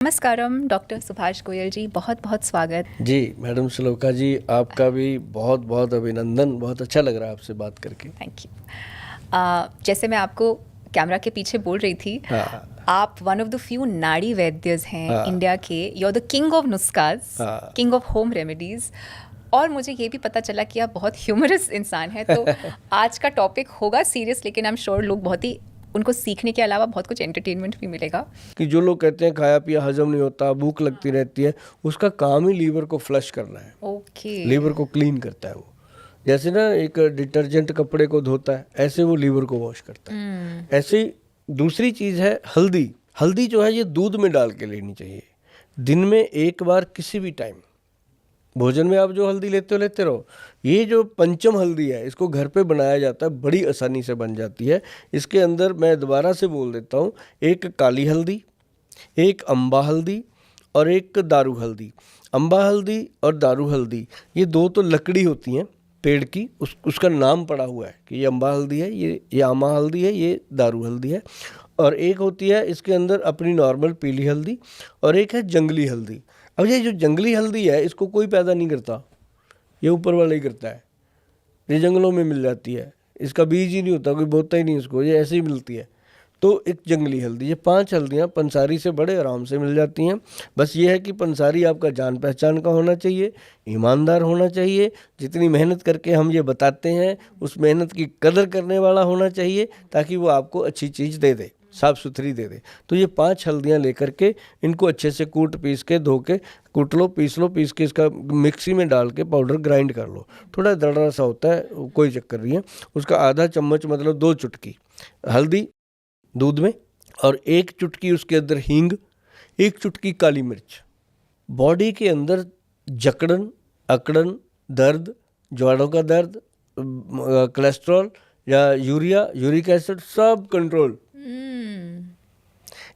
नमस्कारम doctor Subhash Goyal जी, बहुत बहुत स्वागत। जी मैडम श्लोका जी, आपका भी बहुत बहुत अभिनंदन। बहुत अच्छा लग रहा है आपसे बात करके। Thank you. जैसे मैं आपको कैमरा के पीछे बोल रही थी, हाँ आप वन ऑफ द फ्यू नाड़ी वैद्यज हैं हाँ। इंडिया के। You are the king of नुस्खास, हाँ। King of home remedies. और मुझे ये भी पता चला कि आप बहुत ह्यूमरस इंसान हैं। तो आज का टॉपिक होगा सीरियस, लेकिन आई एम श्योर लोग बहुत ही, उनको सीखने के अलावा बहुत कुछ एंटरटेनमेंट भी मिलेगा। कि जो लोग कहते हैं खाया पिया हजम नहीं होता, भूख लगती रहती है, उसका काम ही लीवर को फ्लश करना है। ओके। लीवर को क्लीन करता है वो। जैसे ना एक डिटर्जेंट कपड़े को धोता है, ऐसे वो लीवर को वॉश करता है। ऐसे ही दूसरी चीज़ है हल्दी। हल्दी जो है ये दूध में डाल के लेनी चाहिए, दिन में एक बार किसी भी टाइम। भोजन में आप जो हल्दी लेते हो लेते रहो। ये जो पंचम हल्दी है, इसको घर पे बनाया जाता है, बड़ी आसानी से बन जाती है। इसके अंदर मैं दोबारा से बोल देता हूँ, एक काली हल्दी, एक अम्बा हल्दी और एक दारू हल्दी। अम्बा हल्दी और दारू हल्दी ये दो तो लकड़ी होती हैं पेड़ की, उसका नाम पड़ा हुआ है कि ये अम्बा हल्दी है, ये आमा हल्दी है, ये दारू हल्दी है। और एक होती है इसके अंदर अपनी नॉर्मल पीली हल्दी, और एक है जंगली हल्दी। अब ये जो जंगली हल्दी है इसको कोई पैदा नहीं करता, ये ऊपर वाला ही करता है। ये जंगलों में मिल जाती है, इसका बीज ही नहीं होता, कोई बोता ही नहीं इसको, ये ऐसे ही मिलती है। तो एक जंगली हल्दी, ये 5 हल्दियाँ पंसारी से बड़े आराम से मिल जाती हैं। बस ये है कि पंसारी आपका जान पहचान का होना चाहिए, ईमानदार होना चाहिए, जितनी मेहनत करके हम ये बताते हैं उस मेहनत की कदर करने वाला होना चाहिए, ताकि वो आपको अच्छी चीज़ दे दे, साफ़ सुथरी दे दे। तो ये 5 हल्दियाँ लेकर के इनको अच्छे से कूट पीस के धो के कूट लो, पीस लो, पीस के इसका मिक्सी में डाल के पाउडर ग्राइंड कर लो। थोड़ा दरदरा सा होता है, कोई चक्कर नहीं है। उसका आधा चम्मच मतलब 2 चुटकी हल्दी दूध में, और 1 चुटकी उसके अंदर हींग, 1 चुटकी काली मिर्च। बॉडी के अंदर जकड़न, अकड़न, दर्द, जोड़ों का दर्द, कोलेस्ट्रॉल या यूरिक एसिड, सब कंट्रोल।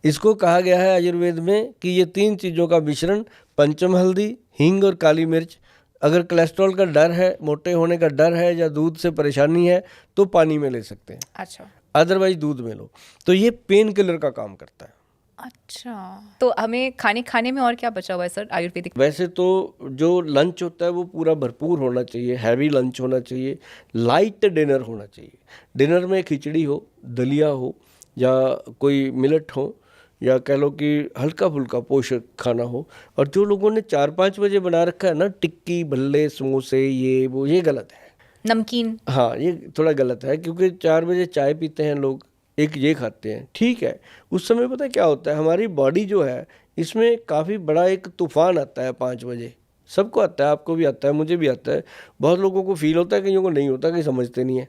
इसको कहा गया है आयुर्वेद में कि ये 3 चीज़ों का मिश्रण, पंचम हल्दी, हींग और काली मिर्च। अगर कोलेस्ट्रॉल का डर है, मोटे होने का डर है या दूध से परेशानी है तो पानी में ले सकते हैं। अच्छा। अदरवाइज दूध में लो। तो ये पेन किलर का काम करता है। अच्छा, तो हमें खाने में और क्या बचा हुआ है सर आयुर्वेदिक? वैसे तो जो लंच होता है वो पूरा भरपूर होना चाहिए, हैवी लंच होना चाहिए, लाइट डिनर होना चाहिए। डिनर में खिचड़ी हो, दलिया हो, या कोई मिलेट हो, या कह लो कि हल्का फुल्का पोषक खाना हो। और जो लोगों ने 4-5 बजे बना रखा है ना, टिक्की भल्ले समोसे ये वो, ये गलत है। नमकीन, हाँ ये थोड़ा गलत है, क्योंकि 4 बजे चाय पीते हैं लोग, एक ये खाते हैं, ठीक है। उस समय पता है क्या होता है, हमारी बॉडी जो है इसमें काफ़ी बड़ा एक तूफान आता है 5 बजे। सबको आता है, आपको भी आता है, मुझे भी आता है। बहुत लोगों को फील होता है, कईयों को नहीं होता, कहीं समझते नहीं है,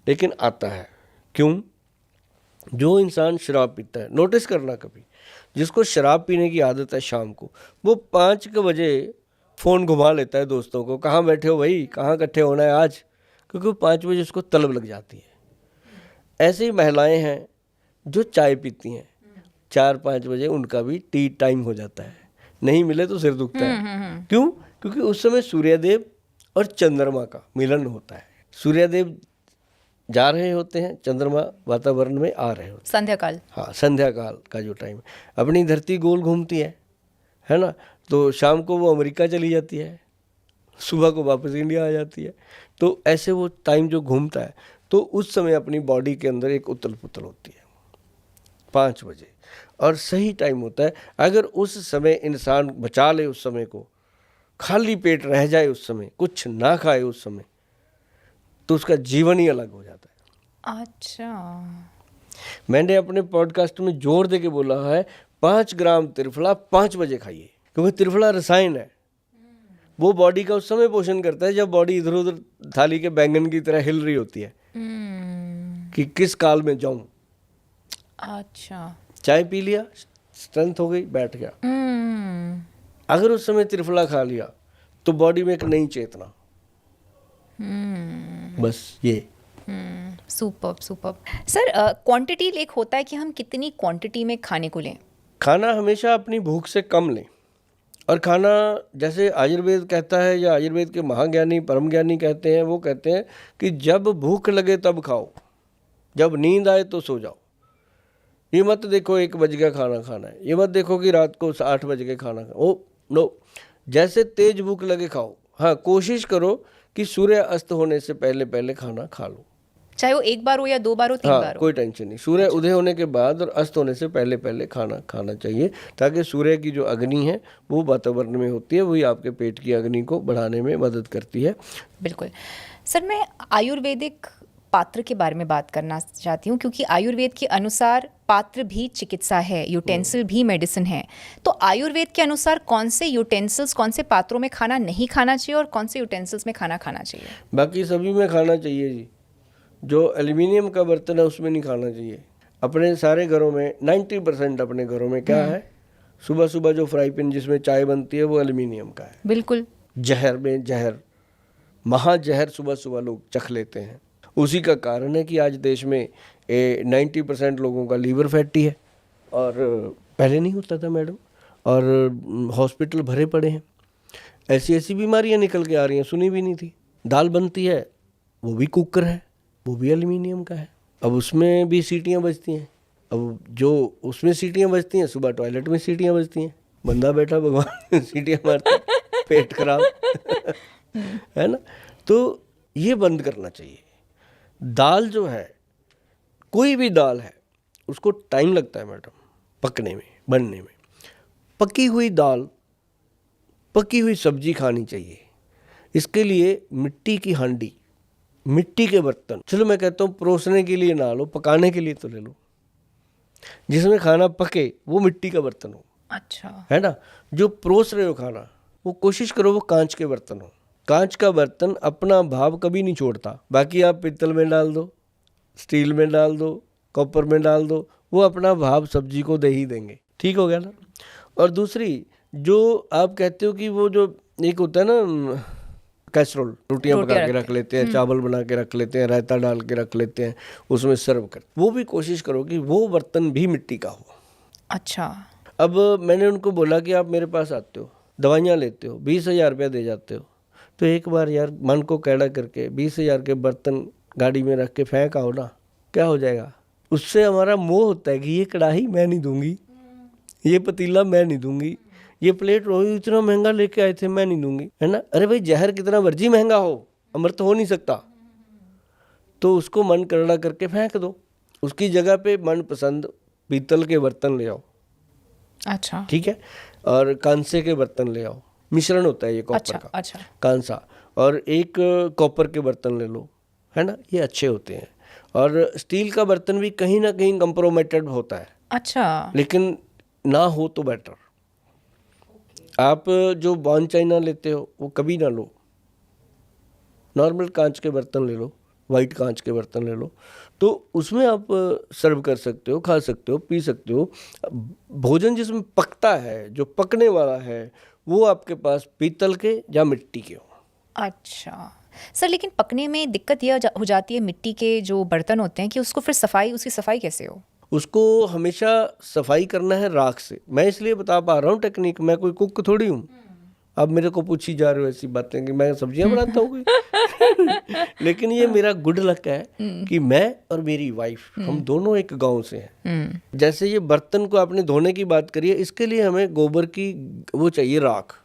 लेकिन आता है। क्यों? जो इंसान शराब पीता है, नोटिस करना कभी, जिसको शराब पीने की आदत है शाम को, वो 5 बजे फ़ोन घुमा लेता है दोस्तों को, कहाँ बैठे हो भाई, कहाँ इकट्ठे होना है आज, क्योंकि 5 बजे उसको तलब लग जाती है। ऐसे ही महिलाएं हैं जो चाय पीती हैं, 4-5 बजे उनका भी टी टाइम हो जाता है, नहीं मिले तो सिर दुखता है। क्यों? क्योंकि उस समय सूर्यदेव और चंद्रमा का मिलन होता है। सूर्यदेव जा रहे होते हैं, चंद्रमा वातावरण में आ रहे होते हैं। संध्या काल। हाँ, संध्या काल का जो टाइम है, अपनी धरती गोल घूमती है ना। तो शाम को वो अमेरिका चली जाती है, सुबह को वापस इंडिया आ जाती है। तो ऐसे वो टाइम जो घूमता है, तो उस समय अपनी बॉडी के अंदर एक उथल पुथल होती है 5 बजे, और सही टाइम होता है। अगर उस समय इंसान बचा ले, उस समय को खाली पेट रह जाए, उस समय कुछ ना खाए उस समय, तो उसका जीवन ही अलग हो जाता है। अच्छा, मैंने अपने पॉडकास्ट में जोर दे के बोला है, 5 ग्राम त्रिफला 5 बजे खाइए, क्योंकि त्रिफला रसायन है। वो बॉडी का उस समय पोषण करता है जब बॉडी इधर उधर थाली के बैंगन की तरह हिल रही होती है कि किस काल में जाऊं। अच्छा, चाय पी लिया, स्ट्रेंथ हो गई, बैठ गया। अगर उस समय त्रिफला खा लिया तो बॉडी में एक नई चेतना। बस ये। Superb superb. सर, क्वांटिटी एक होता है कि हम कितनी क्वांटिटी में खाने को लें? खाना हमेशा अपनी भूख से कम लें। और खाना, जैसे आयुर्वेद कहता है, या आयुर्वेद के महाज्ञानी परम ज्ञानी कहते हैं, वो कहते हैं कि जब भूख लगे तब खाओ, जब नींद आए तो सो जाओ। ये मत देखो 1 बज गया खाना खाना है, ये मत देखो कि रात को 8 बज के खाना ओ नो, जैसे तेज भूख लगे खाओ। हाँ, कोशिश करो कि सूर्य अस्त होने से पहले पहले खाना खा लो, चाहे वो 1 बार हो या 2 बार हो, 3 हाँ बार हो। कोई टेंशन नहीं। सूर्य उदय होने के बाद और अस्त होने से पहले पहले खाना खाना चाहिए, ताकि सूर्य की जो अग्नि है वो वातावरण में होती है, वही आपके पेट की अग्नि को बढ़ाने में मदद करती है। बिल्कुल सर, मैं आयुर्वेदिक पात्र के बारे में बात करना चाहती हूँ, क्योंकि आयुर्वेद के अनुसार पात्र भी चिकित्सा है, यूटेंसिल भी मेडिसिन है। तो आयुर्वेद के अनुसार कौन से यूटेंसिल्स, कौन से पात्रों में खाना नहीं खाना चाहिए और कौन से यूटेंसिल्स में खाना खाना चाहिए? बाकी सभी में खाना चाहिए जी। जो एल्युमिनियम का बर्तन है उसमें नहीं खाना चाहिए। अपने सारे घरों में 90% अपने घरों में क्या है, सुबह सुबह जो फ्राई पैन जिसमें चाय बनती है वो एल्युमिनियम का है। बिल्कुल। जहर में जहर, महाजहर सुबह सुबह लोग चख लेते हैं। उसी का कारण है कि आज देश में 90% लोगों का लीवर फैटी है, और पहले नहीं होता था मैडम, और हॉस्पिटल भरे पड़े हैं। ऐसी ऐसी बीमारियां निकल के आ रही हैं, सुनी भी नहीं थी। दाल बनती है वो भी कुकर है, वो भी एल्युमिनियम का है। अब उसमें भी सीटियां बजती हैं। अब जो उसमें सीटियां बजती हैं, सुबह टॉयलेट में सीटियां बजती हैं, बंदा बैठा भगवान सीटियां मारता है, पेट खराब है ना। तो ये बंद करना चाहिए। दाल जो है, कोई भी दाल है, उसको टाइम लगता है मैडम पकने में, बनने में। पकी हुई दाल, पकी हुई सब्जी खानी चाहिए। इसके लिए मिट्टी की हांडी, मिट्टी के बर्तन, चलो मैं कहता हूँ परोसने के लिए ना लो, पकाने के लिए तो ले लो, जिसमें खाना पके वो मिट्टी का बर्तन हो। अच्छा, है ना। जो परोस रहे हो खाना, वो कोशिश करो वो कांच के बर्तन हो। कांच का बर्तन अपना भाव कभी नहीं छोड़ता। बाकी आप पित्तल में डाल दो, स्टील में डाल दो, कॉपर में डाल दो, वो अपना भाव सब्जी को दे ही देंगे। ठीक हो गया ना। और दूसरी जो आप कहते हो कि वो जो एक होता है ना कैसरोल, रोटियां पका के रख लेते हैं, चावल बना के रख लेते हैं, रायता डाल के रख लेते हैं, उसमें सर्व कर, वो भी कोशिश करो कि वो बर्तन भी मिट्टी का हो। अच्छा। अब मैंने उनको बोला कि आप मेरे पास आते हो, दवाइयाँ लेते हो, 20,000 रुपया दे जाते हो, तो एक बार यार मन को कैड़ा करके 20,000 के बर्तन गाड़ी में रख के फेंक आओ ना, क्या हो जाएगा। उससे हमारा मोह होता है कि ये कढ़ाई मैं नहीं दूंगी, ये पतीला मैं नहीं दूंगी, ये प्लेट रोही इतना महंगा लेके आए थे मैं नहीं दूंगी, है ना। अरे भाई जहर कितना मर्जी महंगा हो, अमृत हो नहीं सकता। तो उसको मन करड़ा करके फेंक दो, उसकी जगह पे मनपसंद पीतल के बर्तन ले आओ। अच्छा, ठीक है। और कांसे के बर्तन ले आओ, मिश्रण होता है ये कॉपर का, अच्छा। कांसा, और एक कॉपर के बर्तन ले लो, है ना, ये अच्छे होते हैं। और स्टील का बर्तन भी कहीं ना कहीं कंप्रोमेटेड होता है। अच्छा, लेकिन ना हो तो बेटर। आप जो बॉन चाइना लेते हो वो कभी ना लो, नॉर्मल कांच के बर्तन ले लो, वाइट कांच के बर्तन ले लो, तो उसमें आप सर्व कर सकते हो, खा सकते हो, पी सकते हो। भोजन जिसमें पकता है, जो पकने वाला है, वो आपके पास पीतल के या मिट्टी के हो। अच्छा सर, लेकिन पकने में दिक्कत यह हो जाती है मिट्टी के जो बर्तन होते हैं कि उसको फिर उसकी सफाई कैसे हो? उसको हमेशा सफाई करना है राख से। मैं इसलिए बता पा रहा हूँ टेक्निक, मैं कोई कुक थोड़ी हूँ। अब मेरे को पूछी जा रही हो ऐसी बातें कि मैं सब्जियां बनाता हूँ लेकिन ये मेरा गुड लक है कि मैं और मेरी वाइफ, हम दोनों एक गांव से हैं। जैसे ये बर्तन को आपने धोने की बात करी है, इसके लिए हमें गोबर की वो चाहिए, राख।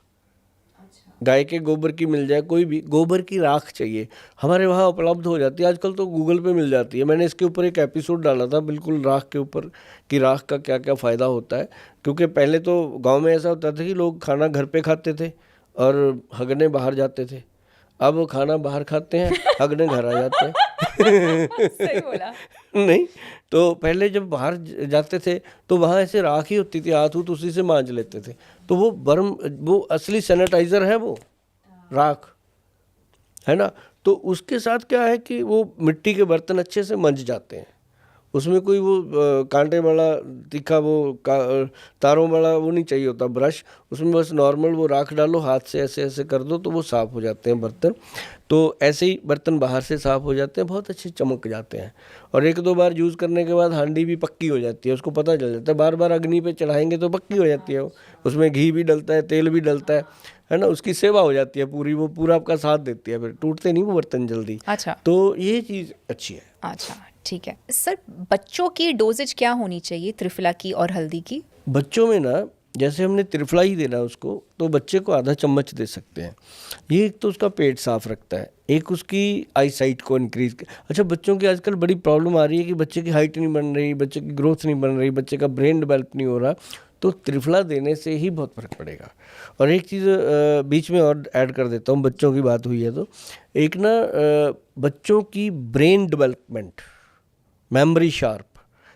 गाय के गोबर की मिल जाए, कोई भी गोबर की राख चाहिए, हमारे वहाँ उपलब्ध हो जाती है। आजकल तो गूगल पे मिल जाती है। मैंने इसके ऊपर एक एपिसोड डाला था बिल्कुल राख के ऊपर, कि राख का क्या क्या फ़ायदा होता है। क्योंकि पहले तो गांव में ऐसा होता था कि लोग खाना घर पे खाते थे और हगने बाहर जाते थे। अब खाना बाहर खाते हैं, हगने घर आ जाते हैं सही बोला। नहीं, तो पहले जब बाहर जाते थे तो वहाँ ऐसे राख ही होती थी, हाथ उत उसी से मांज लेते थे। तो वो असली सैनिटाइजर है वो राख, है ना। तो उसके साथ क्या है कि वो मिट्टी के बर्तन अच्छे से मंज जाते हैं। उसमें कोई वो कांटे वाला तीखा वो तारों वाला वो नहीं चाहिए होता ब्रश, उसमें बस नॉर्मल वो राख डालो, हाथ से ऐसे ऐसे कर दो तो वो साफ़ हो जाते हैं बर्तन। तो ऐसे ही बर्तन बाहर से साफ़ हो जाते हैं, बहुत अच्छे चमक जाते हैं। और 1-2 बार यूज़ करने के बाद हांडी भी पक्की हो जाती है, उसको पता चल जाता है। बार बार अग्नि पे चढ़ाएंगे तो पक्की हो जाती है वो, उसमें घी भी डलता है, तेल भी डलता है ना, उसकी सेवा हो जाती है पूरी, वो पूरा आपका साथ देती है, फिर टूटते नहीं वो बर्तन जल्दी। अच्छा, तो ये चीज़ अच्छी है। अच्छा ठीक है सर, बच्चों की डोजेज क्या होनी चाहिए त्रिफला की और हल्दी की? बच्चों में ना, जैसे हमने त्रिफला ही देना उसको, तो बच्चे को आधा चम्मच दे सकते हैं। ये एक तो उसका पेट साफ रखता है, एक उसकी आई साइट को इंक्रीज। अच्छा, बच्चों की आजकल बड़ी प्रॉब्लम आ रही है कि बच्चे की हाइट नहीं बन रही, बच्चे की ग्रोथ नहीं बन रही, बच्चे का ब्रेन डेवलप नहीं हो रहा। तो त्रिफला देने से ही बहुत फर्क पड़ेगा। और एक चीज़ बीच में और ऐड कर देता हूँ, बच्चों की बात हुई है तो एक ना बच्चों की brain development, memory sharp,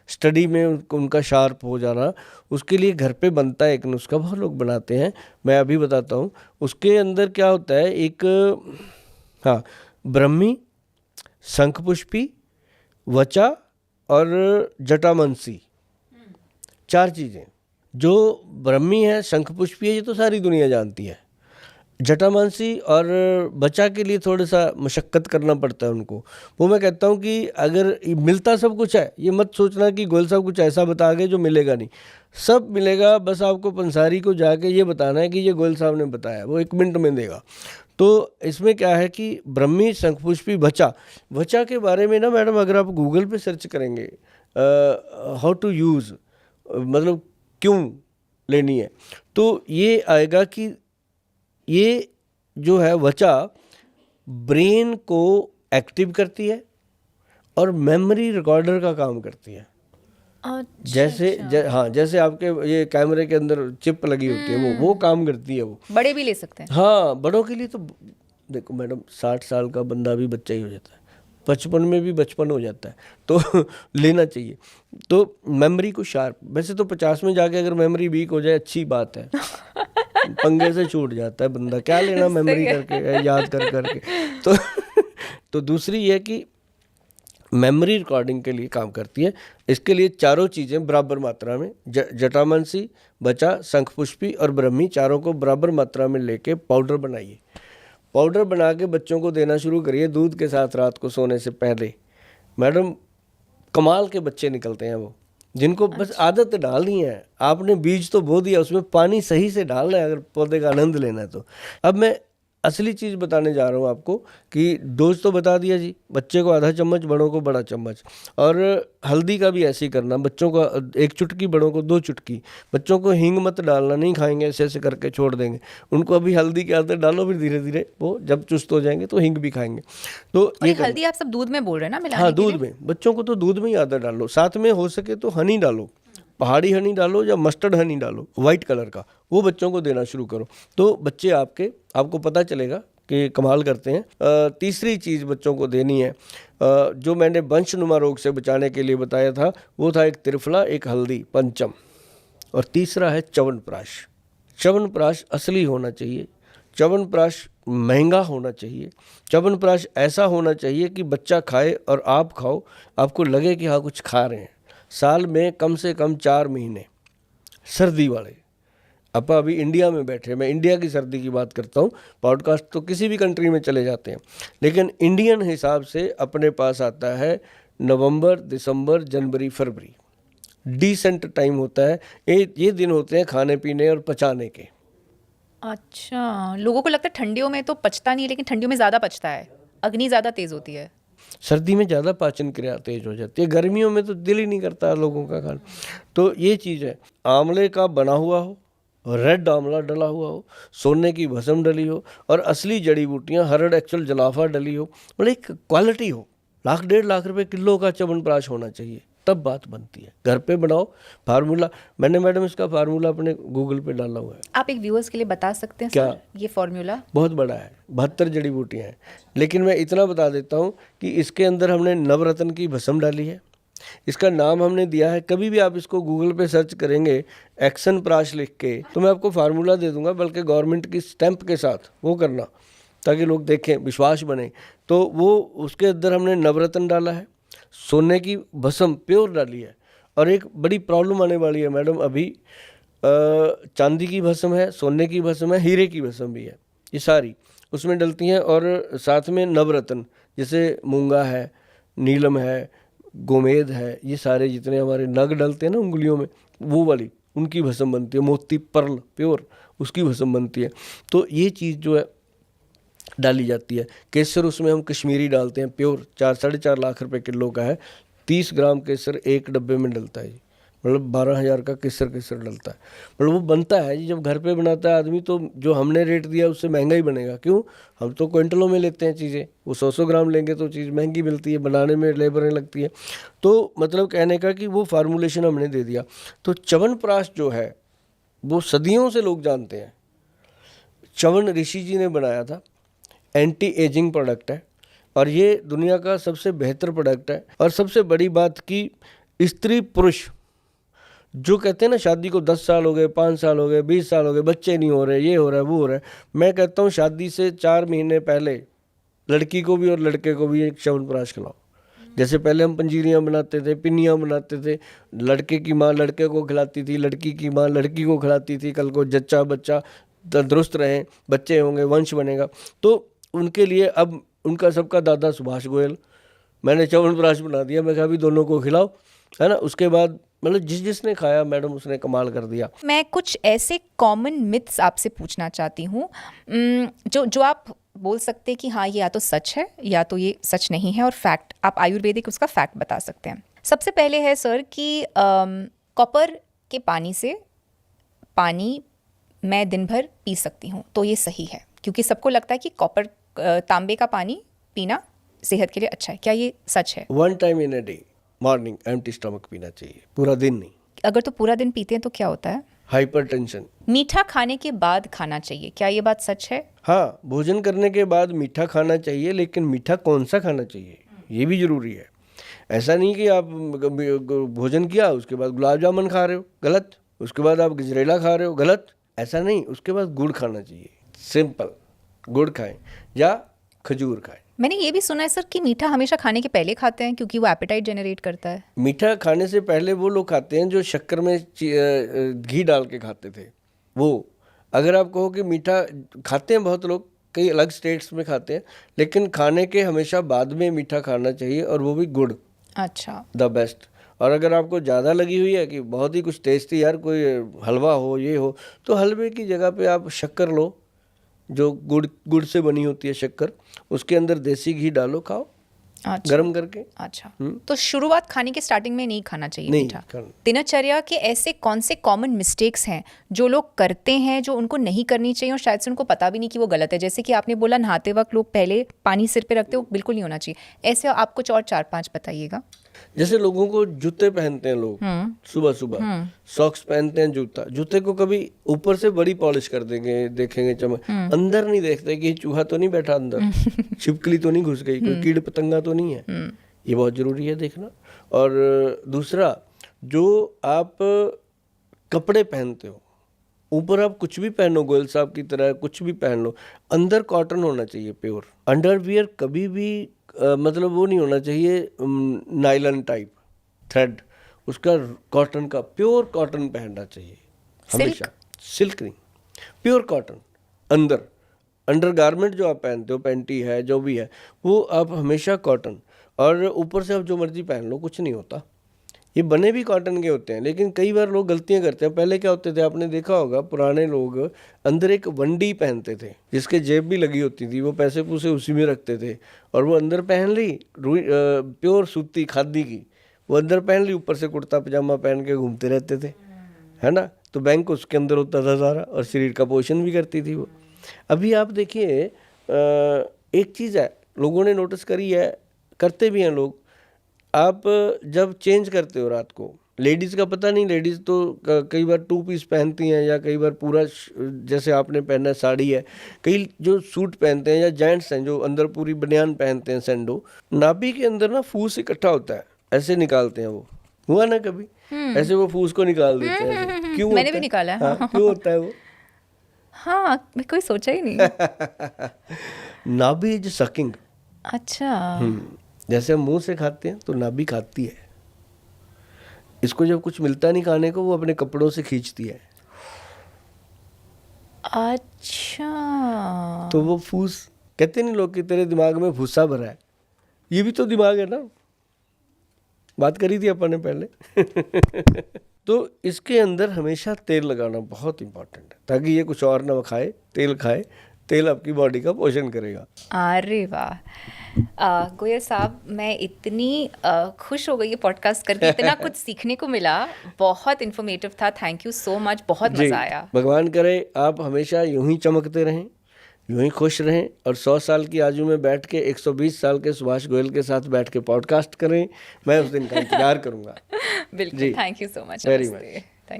study में उनका शार्प हो जाना, उसके लिए घर पे बनता है एक नुस्खा, बहुत लोग बनाते हैं, मैं अभी बताता हूँ। उसके अंदर क्या होता है, एक हाँ, ब्रह्मी, शंखपुष्पी, वचा और जटामांसी, 4 चीज़ें। जो ब्रह्मी है, शंखपुष्पी है, ये तो सारी दुनिया जानती है। जटामांसी और बचा के लिए थोड़ा सा मशक्क़त करना पड़ता है उनको। वो मैं कहता हूँ कि अगर मिलता सब कुछ है, ये मत सोचना कि गोयल साहब कुछ ऐसा बता गए जो मिलेगा नहीं। सब मिलेगा, बस आपको पंसारी को जाके ये बताना है कि ये गोयल साहब ने बताया, वो 1 मिनट में देगा। तो इसमें क्या है कि ब्रह्मी, शंखपुष्पी, वचा के बारे में ना मैडम, अगर आप गूगल पे सर्च करेंगे हाउ टू यूज़, मतलब क्यों लेनी है, तो ये आएगा कि ये जो है वचा ब्रेन को एक्टिव करती है और मेमोरी रिकॉर्डर का काम करती है। जैसे हाँ, जैसे आपके ये कैमरे के अंदर चिप लगी होती है, वो काम करती है। वो बड़े भी ले सकते हैं? हाँ, बड़ों के लिए तो देखो मैडम, 60 साल का बंदा भी बच्चा ही हो जाता है, 55 में भी बचपन हो जाता है, तो लेना चाहिए। तो मेमोरी को शार्प, वैसे तो 50 में जाके अगर मेमोरी वीक हो जाए अच्छी बात है, पंगे से छूट जाता है बंदा, क्या लेना मेमोरी करके, याद कर करके। तो दूसरी ये कि मेमोरी रिकॉर्डिंग के लिए काम करती है। इसके लिए चारों चीज़ें बराबर मात्रा में, जटामांसी, बचा, शंखपुष्पी और ब्रह्मी, चारों को बराबर मात्रा में लेके पाउडर बनाइए। पाउडर बना के बच्चों को देना शुरू करिए दूध के साथ रात को सोने से पहले। मैडम, कमाल के बच्चे निकलते हैं वो, जिनको बस आदत डालनी है। आपने बीज तो बो दिया, उसमें पानी सही से डालना है अगर पौधे का आनंद लेना है तो। अब मैं असली चीज़ बताने जा रहा हूँ आपको कि डोज तो बता दिया जी, बच्चे को आधा चम्मच, बड़ों को बड़ा चम्मच। और हल्दी का भी ऐसे ही करना, बच्चों को 1 चुटकी, बड़ों को 2 चुटकी। बच्चों को हींग मत डालना, नहीं खाएंगे, ऐसे ऐसे करके छोड़ देंगे उनको। अभी हल्दी की आदत डालो, फिर धीरे धीरे वो जब चुस्त हो जाएंगे तो हींग भी खाएंगे। तो ये हल्दी आप सब दूध में बोल रहे हैं ना मिलाने हाँ, के लिए? दूध में, बच्चों को तो दूध में ही आदत डालो। साथ में हो सके तो हनी डालो, पहाड़ी हनी डालो या मस्टर्ड हनी डालो, वाइट कलर का, वो बच्चों को देना शुरू करो। तो बच्चे आपको पता चलेगा कि कमाल करते हैं। तीसरी चीज़ बच्चों को देनी है, जो मैंने वंशनुमा रोग से बचाने के लिए बताया था, वो था एक त्रिफला, एक हल्दी, पंचम, और तीसरा है च्यवनप्राश। च्यवनप्राश असली होना चाहिए, च्यवनप्राश महंगा होना चाहिए, च्यवनप्राश ऐसा होना चाहिए कि बच्चा खाए और आप खाओ, आपको लगे कि हाँ कुछ खा रहे हैं। साल में कम से कम 4 महीने सर्दी वाले। अब अभी इंडिया में बैठे, मैं इंडिया की सर्दी की बात करता हूँ, पॉडकास्ट तो किसी भी कंट्री में चले जाते हैं, लेकिन इंडियन हिसाब से अपने पास आता है नवंबर, दिसंबर, जनवरी, फरवरी। डिसेंट टाइम होता है ये दिन होते हैं खाने पीने और पचाने के। अच्छा, लोगों को लगता है ठंडियों में तो पचता नहीं है, लेकिन ठंडियों में ज़्यादा पचता है, अग्नि ज़्यादा तेज़ होती है। सर्दी में ज़्यादा पाचन क्रिया तेज हो जाती है, गर्मियों में तो दिल ही नहीं करता लोगों का खाना। तो ये चीज़ है, आंवले का बना हुआ हो, रेड आंवला डला हुआ हो, सोने की भस्म डली हो, और असली जड़ी बूटियाँ, हरड़, एक्चुअल, जलाफा डली हो, मतलब एक क्वालिटी हो। 1 लाख 1.5 लाख रुपए किलो का च्यवनप्राश होना चाहिए, तब बात बनती है। घर पे बनाओ, फार्मूला, मैंने मैडम इसका फार्मूला अपने गूगल पे डाला हुआ है। आप एक व्यूअर्स के लिए बता सकते हैं क्या? सर, ये फॉर्मूला बहुत बड़ा है, 72 जड़ी बूटियाँ हैं, लेकिन मैं इतना बता देता हूँ कि इसके अंदर हमने नवरत्न की भस्म डाली है। इसका नाम हमने दिया है, कभी भी आप इसको गूगल पे सर्च करेंगे एक्शन प्राश लिख के, तो मैं आपको फार्मूला दे दूंगा, बल्कि गवर्नमेंट की स्टैंप के साथ वो करना, ताकि लोग देखें, विश्वास बने। तो वो उसके अंदर हमने नवरत्न डाला है, सोने की भस्म प्योर डाली है, और एक बड़ी प्रॉब्लम आने वाली है मैडम अभी, चांदी की भस्म है, सोने की भस्म है, हीरे की भस्म भी है, ये सारी उसमें डलती हैं। और साथ में नवरत्न, जैसे मूंगा है, नीलम है, गोमेद है, ये सारे जितने हमारे नग डलते हैं ना उंगलियों में, वो वाली उनकी भस्म बनती है। मोती पर्ल प्योर, उसकी भस्म बनती है। तो ये चीज़ जो है डाली जाती है। केसर उसमें हम कश्मीरी डालते हैं प्योर, 4 साढ़े 4 लाख रुपए किलो का है, 30 ग्राम केसर एक डब्बे में डलता है जी, मतलब 12,000 का केसर डलता है। मतलब वो बनता है जी, जब घर पे बनाता है आदमी तो जो हमने रेट दिया उससे महंगा ही बनेगा। क्यों? हम तो क्विंटलों में लेते हैं चीज़ें, वो 100 ग्राम लेंगे तो चीज़ महंगी मिलती है, बनाने में लेबरें लगती है। तो मतलब कहने का कि वो फार्मूलेशन हमने दे दिया। तो च्यवनप्राश जो है वो सदियों से लोग जानते हैं। च्यवन ऋषि जी ने बनाया था, एंटी एजिंग प्रोडक्ट है और ये दुनिया का सबसे बेहतर प्रोडक्ट है। और सबसे बड़ी बात कि स्त्री पुरुष जो कहते हैं ना शादी को 10 साल हो गए, 5 साल हो गए, 20 साल हो गए, बच्चे नहीं हो रहे, ये हो रहा है, वो हो रहा है, मैं कहता हूँ शादी से 4 महीने पहले लड़की को भी और लड़के को भी एक च्यवनप्राश खिलाओ। जैसे पहले हम पंजीरियाँ बनाते थे, पिन्नियाँ बनाते थे, लड़के की माँ लड़के को खिलाती थी, लड़की की माँ लड़की को खिलाती थी। कल को जच्चा बच्चा तंदुरुस्त रहें, बच्चे होंगे, वंश बनेगा। तो उनके लिए अब उनका सबका दादा सुभाष गोयल, मैंने च्यवनप्राश बना दिया। मैं कहा अभी दोनों को खिलाओ, है ना। उसके बाद मतलब जिसने खाया मैडम उसने कमाल कर दिया। मैं कुछ ऐसे कॉमन मिथ्स आपसे पूछना चाहती हूँ जो आप बोल सकते हैं कि हाँ ये या तो सच है या तो ये सच नहीं है, और फैक्ट आप आयुर्वेदिक उसका फैक्ट बता सकते हैं। सबसे पहले है सर कि कॉपर के पानी से पानी मैं दिन भर पी सकती हूँ, तो ये सही है? क्योंकि सबको लगता है कि कॉपर तांबे का पानी पीना सेहत के लिए अच्छा है, क्या ये सच है? 1 time in a day morning empty stomach पीना चाहिए, पूरा दिन नहीं। अगर तो पूरा दिन पीते हैं तो क्या होता है? हाइपरटेंशन। मीठा खाने के बाद खाना चाहिए, क्या ये बात सच है? हाँ, भोजन करने के बाद मीठा खाना चाहिए, लेकिन मीठा कौन सा खाना चाहिए ये भी जरूरी है। ऐसा नहीं कि आप भोजन किया उसके बाद गुलाब जामुन खा रहे हो, गलत। उसके बाद आप गजरेला खा रहे हो, गलत। ऐसा नहीं, उसके बाद गुड़ खाना चाहिए, सिंपल गुड़ खाएं या खजूर खाएं। मैंने ये भी सुना है सर कि मीठा हमेशा खाने के पहले खाते हैं क्योंकि वो एपेटाइट जनरेट करता है। मीठा खाने से पहले वो लोग खाते हैं जो शक्कर में घी डाल के खाते थे वो। अगर आप कहो कि मीठा खाते हैं बहुत लोग, कई अलग स्टेट्स में खाते हैं, लेकिन खाने के हमेशा बाद में मीठा खाना चाहिए, और वो भी गुड़। अच्छा, द बेस्ट। और अगर आपको ज़्यादा लगी हुई है कि बहुत ही कुछ टेस्टी यार कोई हलवा हो ये हो, तो हलवे की जगह पे आप शक्कर लो, जो गुड़ से बनी होती है शक्कर, उसके अंदर देसी घी डालो, खाओ अच्छा, गरम करके। अच्छा। तो शुरुआत खाने के स्टार्टिंग में नहीं खाना चाहिए नहीं मीठा? खाना। दिनचर्या के ऐसे कौन से कॉमन मिस्टेक्स हैं जो लोग करते हैं जो उनको नहीं करनी चाहिए और शायद से उनको पता भी नहीं कि वो गलत है? जैसे कि आपने बोला नहाते वक्त लोग पहले पानी सिर पे रखते हो, बिल्कुल नहीं होना चाहिए। ऐसे आप कुछ और 4-5 बताइएगा। जैसे लोगों को जूते पहनते हैं लोग सुबह सुबह, सॉक्स पहनते हैं, जूते को कभी ऊपर से बड़ी पॉलिश कर देंगे, देखेंगे चमक, अंदर नहीं देखते कि चूहा तो नहीं बैठा अंदर, छिपकली तो नहीं घुस गई, कोई कीड़ पतंगा तो नहीं है। ये बहुत जरूरी है देखना। और दूसरा, जो आप कपड़े पहनते हो, ऊपर आप कुछ भी पहनो, गोयल साहब की तरह कुछ भी पहन लो, अंदर कॉटन होना चाहिए, प्योर। अंडरवियर कभी भी मतलब वो नहीं होना चाहिए नायलन टाइप थ्रेड, उसका कॉटन का, प्योर कॉटन पहनना चाहिए हमेशा। सिल्क नहीं, प्योर कॉटन। अंडर गारमेंट जो आप पहनते हो, पैंटी है जो भी है, वो आप हमेशा कॉटन। और ऊपर से आप जो मर्जी पहन लो, कुछ नहीं होता। ये बने भी कॉटन के होते हैं, लेकिन कई बार लोग गलतियां करते हैं। पहले क्या होते थे, आपने देखा होगा, पुराने लोग अंदर एक वंडी पहनते थे जिसके जेब भी लगी होती थी, वो पैसे पूसे उसी में रखते थे, और वो अंदर पहन ली प्योर सूती खादी की, वो अंदर पहन ली, ऊपर से कुर्ता पजामा पहन के घूमते रहते थे, है ना। तो बैंक उसके अंदर होता था सारा, और शरीर का पोषण भी करती थी वो। अभी आप देखिए, एक चीज़ है लोगों ने नोटिस करी है, करते भी हैं लोग, आप जब चेंज करते हो रात को, लेडीज़ का पता नहीं, लेडीज़ तो कई बार 2 पीस पहनती हैं, या कई बार पूरा जैसे आपने पहना है साड़ी है, कई जो सूट पहनते हैं, या जेंट्स हैं जो अंदर पूरी बनियान पहनते हैं सैंडो, नाभि के अंदर ना फूस इकट्ठा होता है, ऐसे निकालते हैं वो, हुआ ना कभी? ऐसे वो फूस को निकाल देते हैं। क्यों? मैंने भी निकाला है। हाँ, क्यों होता है वो? हाँ, मैं कोई सोचा ही नहीं। नाभि इज सकिंग। अच्छा। जैसे हम मुंह से खाते हैं तो नाभि खाती है, इसको जब कुछ मिलता नहीं खाने को, वो अपने कपड़ों से खींचती है। अच्छा, तो वो फूस, कहते नहीं लोग कि तेरे दिमाग में भूसा भरा है, ये भी तो दिमाग है ना, बात करी थी अपन ने पहले। तो इसके अंदर हमेशा तेल लगाना बहुत इंपॉर्टेंट है, ताकि ये कुछ और ना खाए, तेल खाए, तेल आपकी बॉडी का पोषण करेगा। अरे वाह गोयल साहब, मैं इतनी खुश हो गई ये पॉडकास्ट करके, इतना कुछ सीखने को मिला, बहुत इन्फॉर्मेटिव था। थैंक यू सो मच, बहुत जी, मज़ा आया। भगवान करे आप हमेशा यूं ही चमकते रहें, यूं ही खुश रहें और 100 साल की आयु में बैठ के 120 साल के सुभाष गोयल के साथ बैठ के पॉडकास्ट करें। मैं उस दिन का इंतजार करूंगा। बिल्कुल, जी, thank you so much. Very much.